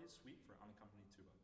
suite for unaccompanied tuba.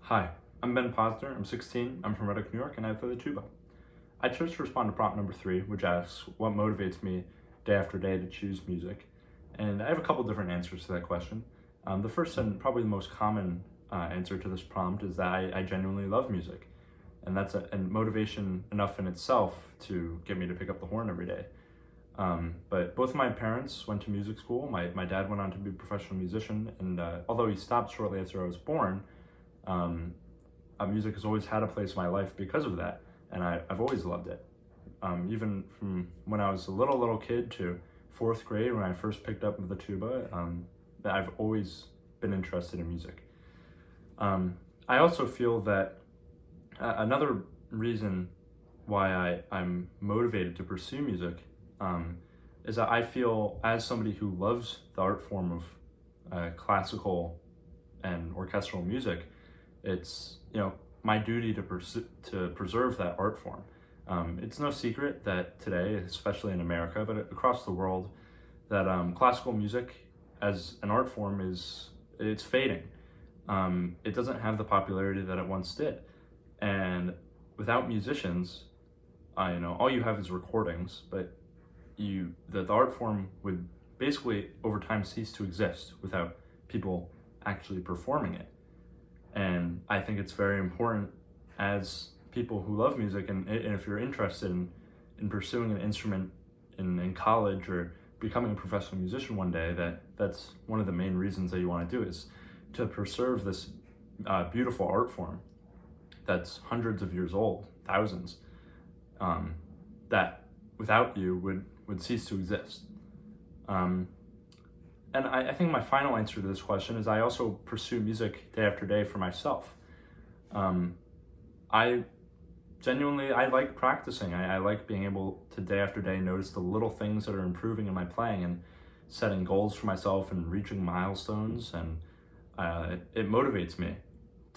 Hi, I'm Ben Posner, I'm 16, I'm from Reddick, New York, and I play the tuba. I chose to respond to prompt number 3, which asks, what motivates me day after day to choose music? And I have a couple different answers to that question. The first and probably the most common answer to this prompt is that I genuinely love music. And that's a motivation enough in itself to get me to pick up the horn every day. But both of my parents went to music school. My dad went on to be a professional musician, and although he stopped shortly after I was born, music has always had a place in my life because of that, and I've always loved it. Even from when I was a little kid to 4th grade when I first picked up the tuba, I've always been interested in music. I also feel that another reason why I'm motivated to pursue music is that I feel, as somebody who loves the art form of classical and orchestral music, it's my duty to preserve that art form. It's no secret that today, especially in America, but across the world, that classical music as an art form it's fading. It doesn't have the popularity that it once did, and without musicians, all you have is recordings, but the art form would basically over time cease to exist without people actually performing it. And I think it's very important, as people who love music, and if you're interested in pursuing an instrument in college or becoming a professional musician one day, that's one of the main reasons that you want to do, is to preserve this beautiful art form that's hundreds of years old, thousands, that without you would cease to exist. And I think my final answer to this question is I also pursue music day after day for myself. I like practicing. I like being able to day after day notice the little things that are improving in my playing and setting goals for myself and reaching milestones. And it motivates me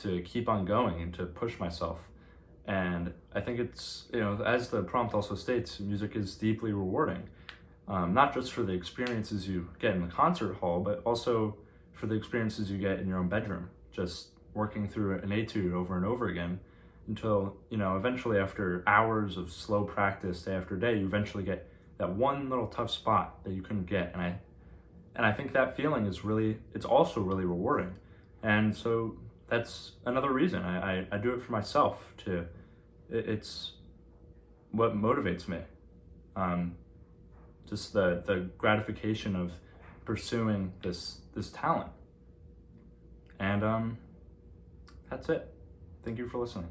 to keep on going and to push myself. And I think it's, as the prompt also states, music is deeply rewarding. Not just for the experiences you get in the concert hall, but also for the experiences you get in your own bedroom, just working through an etude over and over again until, eventually after hours of slow practice day after day, you eventually get that one little tough spot that you couldn't get. And I think that feeling it's also really rewarding. And so that's another reason I do it for myself it's what motivates me. Just the gratification of pursuing this talent. And that's it. Thank you for listening.